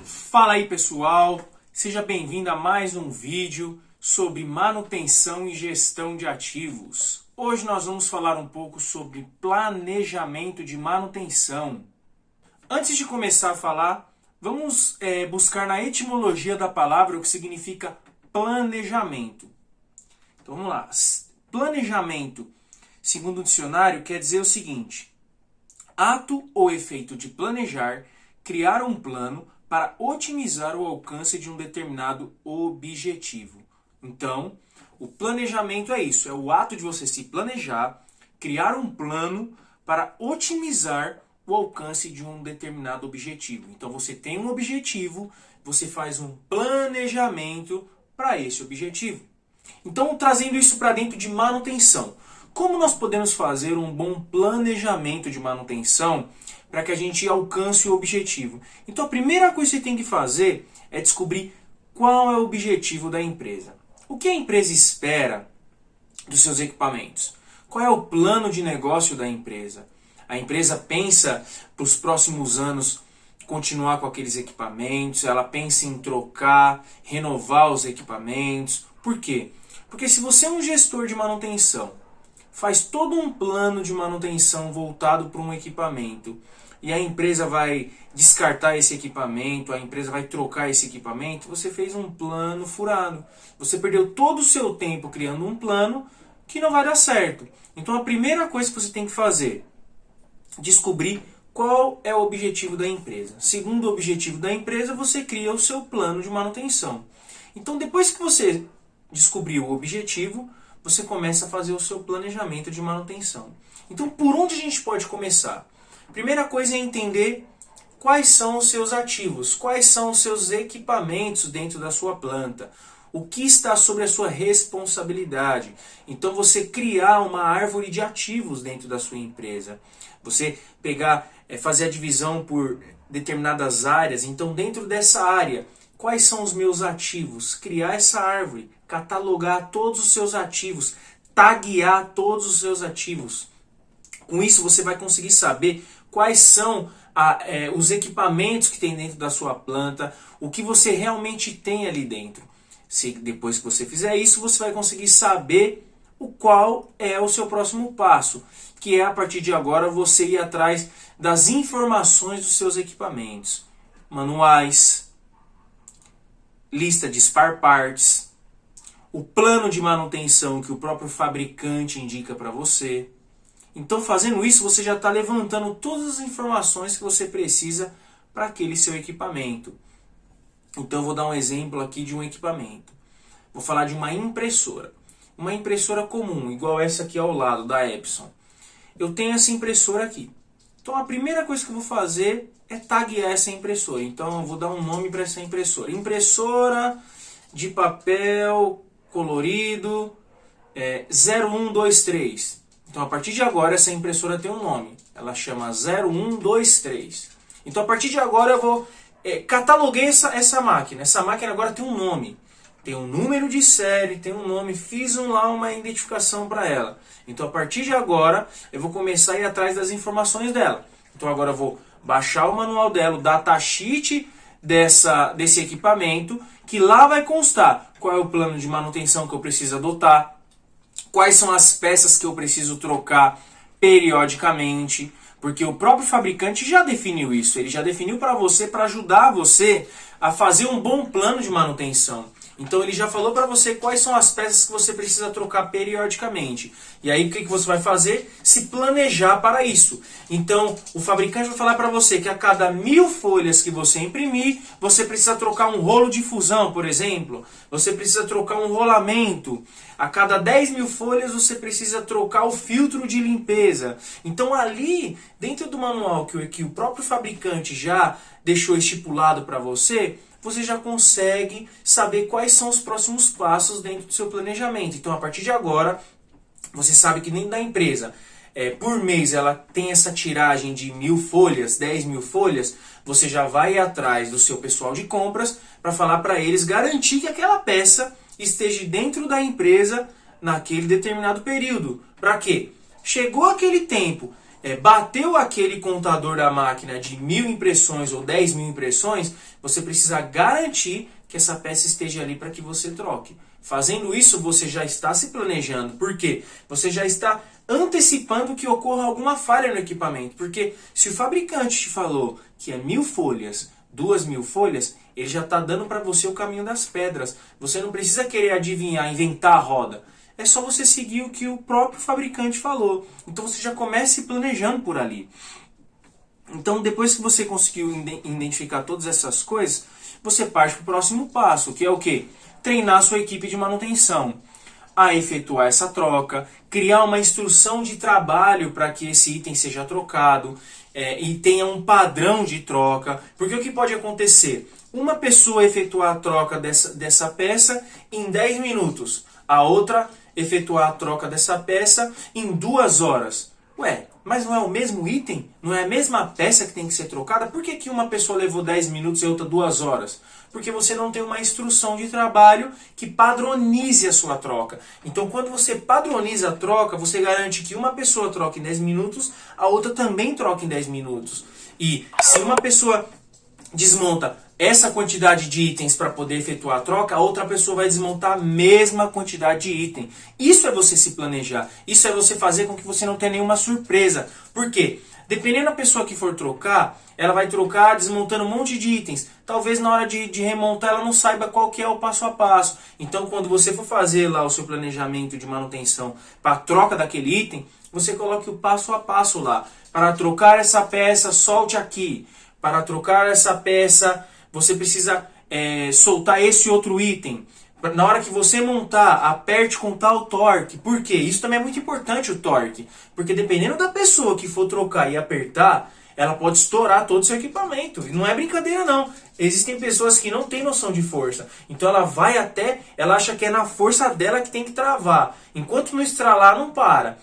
Fala aí pessoal, seja bem-vindo a mais um vídeo sobre manutenção e gestão de ativos. Hoje nós vamos falar um pouco sobre planejamento de manutenção. Antes de começar a falar, vamos buscar na etimologia da palavra o que significa planejamento. Então vamos lá, planejamento, segundo o dicionário, quer dizer o seguinte: ato ou efeito de planejar, criar um plano para otimizar o alcance de um determinado objetivo. Então, o planejamento é isso, é o ato de você se planejar, criar um plano para otimizar o alcance de um determinado objetivo. Então, você tem um objetivo, você faz um planejamento para esse objetivo. Então, trazendo isso para dentro de manutenção. Como nós podemos fazer um bom planejamento de manutenção para que a gente alcance o objetivo? Então a primeira coisa que você tem que fazer é descobrir qual é o objetivo da empresa. O que a empresa espera dos seus equipamentos? Qual é o plano de negócio da empresa? A empresa pensa para os próximos anos continuar com aqueles equipamentos, ela pensa em trocar, renovar os equipamentos. Por quê? Porque se você é um gestor de manutenção, faz todo um plano de manutenção voltado para um equipamento e a empresa vai descartar esse equipamento, a empresa vai trocar esse equipamento, você fez um plano furado. Você perdeu todo o seu tempo criando um plano que não vai dar certo. Então a primeira coisa que você tem que fazer, descobrir qual é o objetivo da empresa. Segundo o objetivo da empresa, você cria o seu plano de manutenção. Então depois que você descobriu o objetivo, você começa a fazer o seu planejamento de manutenção. Então, por onde a gente pode começar? Primeira coisa é entender quais são os seus ativos, quais são os seus equipamentos dentro da sua planta, o que está sobre a sua responsabilidade. Então, você criar uma árvore de ativos dentro da sua empresa. Você pegar, fazer a divisão por determinadas áreas. Então, dentro dessa área, quais são os meus ativos? Criar essa árvore, catalogar todos os seus ativos, taguear todos os seus ativos. Com isso você vai conseguir saber quais são os equipamentos que tem dentro da sua planta, o que você realmente tem ali dentro. Depois que você fizer isso, você vai conseguir saber qual é o seu próximo passo, que é a partir de agora você ir atrás das informações dos seus equipamentos, manuais, lista de spare parts, o plano de manutenção que o próprio fabricante indica para você. Então, fazendo isso, você já está levantando todas as informações que você precisa para aquele seu equipamento. Então, eu vou dar um exemplo aqui de um equipamento. Vou falar de uma impressora. Uma impressora comum, igual essa aqui ao lado, da Epson. Eu tenho essa impressora aqui. Então, a primeira coisa que eu vou fazer é taguear essa impressora. Então, eu vou dar um nome para essa impressora. Impressora de papel colorido 0123. Então, a partir de agora, essa impressora tem um nome. Ela chama 0123. Então, a partir de agora, eu vou cataloguei essa máquina. Essa máquina agora tem um nome. Tem um número de série, tem um nome. Fiz lá uma identificação para ela. Então, a partir de agora, eu vou começar a ir atrás das informações dela. Então, agora eu vou baixar o manual dela, o datasheet desse equipamento, que lá vai constar qual é o plano de manutenção que eu preciso adotar, quais são as peças que eu preciso trocar periodicamente, porque o próprio fabricante já definiu isso, ele já definiu para você, para ajudar você a fazer um bom plano de manutenção. Então ele já falou para você quais são as peças que você precisa trocar periodicamente. E aí o que você vai fazer? Se planejar para isso. Então o fabricante vai falar para você que a cada 1000 folhas que você imprimir, você precisa trocar um rolo de fusão, por exemplo. Você precisa trocar um rolamento. A cada 10.000 folhas você precisa trocar o filtro de limpeza. Então ali, dentro do manual que o próprio fabricante já deixou estipulado para você, você já consegue saber quais são os próximos passos dentro do seu planejamento. Então, a partir de agora, você sabe que dentro da empresa, por mês, ela tem essa tiragem de 1000 folhas, 10.000 folhas, você já vai atrás do seu pessoal de compras para falar para eles, garantir que aquela peça esteja dentro da empresa naquele determinado período. Para quê? Chegou aquele tempo bateu aquele contador da máquina de 1000 impressões ou 10.000 impressões, você precisa garantir que essa peça esteja ali para que você troque. Fazendo isso, você já está se planejando. Por quê? Você já está antecipando que ocorra alguma falha no equipamento. Porque se o fabricante te falou que é 1000 folhas, 2000 folhas, ele já está dando para você o caminho das pedras. Você não precisa querer adivinhar, inventar a roda. É só você seguir o que o próprio fabricante falou. Então você já começa se planejando por ali. Então depois que você conseguiu identificar todas essas coisas, você parte para o próximo passo, que é o quê? Treinar a sua equipe de manutenção a efetuar essa troca, criar uma instrução de trabalho para que esse item seja trocado e tenha um padrão de troca. Porque o que pode acontecer? Uma pessoa efetuar a troca dessa peça em 10 minutos, a outra efetuar a troca dessa peça em 2 horas. Ué, mas não é o mesmo item? Não é a mesma peça que tem que ser trocada? Por que uma pessoa levou 10 minutos e a outra 2 horas? Porque você não tem uma instrução de trabalho que padronize a sua troca. Então, quando você padroniza a troca, você garante que uma pessoa troca em 10 minutos, a outra também troca em 10 minutos. E se uma pessoa desmonta essa quantidade de itens para poder efetuar a troca, a outra pessoa vai desmontar a mesma quantidade de item. Isso é você se planejar. Isso é você fazer com que você não tenha nenhuma surpresa. Por quê? Dependendo da pessoa que for trocar, ela vai trocar desmontando um monte de itens. Talvez na hora de remontar ela não saiba qual que é o passo a passo. Então quando você for fazer lá o seu planejamento de manutenção para a troca daquele item, você coloque o passo a passo lá. Para trocar essa peça, solte aqui. Para trocar essa peça, você precisa soltar esse outro item. Na hora que você montar, aperte com tal torque. Por quê? Isso também é muito importante, o torque. Porque dependendo da pessoa que for trocar e apertar, ela pode estourar todo o seu equipamento. E não é brincadeira não. Existem pessoas que não têm noção de força. Então ela vai ela acha que é na força dela que tem que travar. Enquanto não estralar, não para.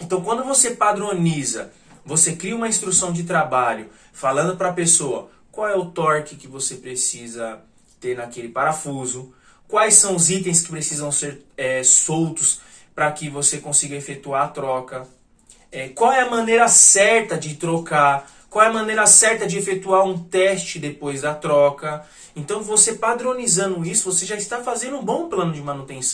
Então quando você padroniza, você cria uma instrução de trabalho falando para a pessoa qual é o torque que você precisa ter naquele parafuso, quais são os itens que precisam ser soltos para que você consiga efetuar a troca, qual é a maneira certa de trocar, qual é a maneira certa de efetuar um teste depois da troca. Então você padronizando isso, você já está fazendo um bom plano de manutenção.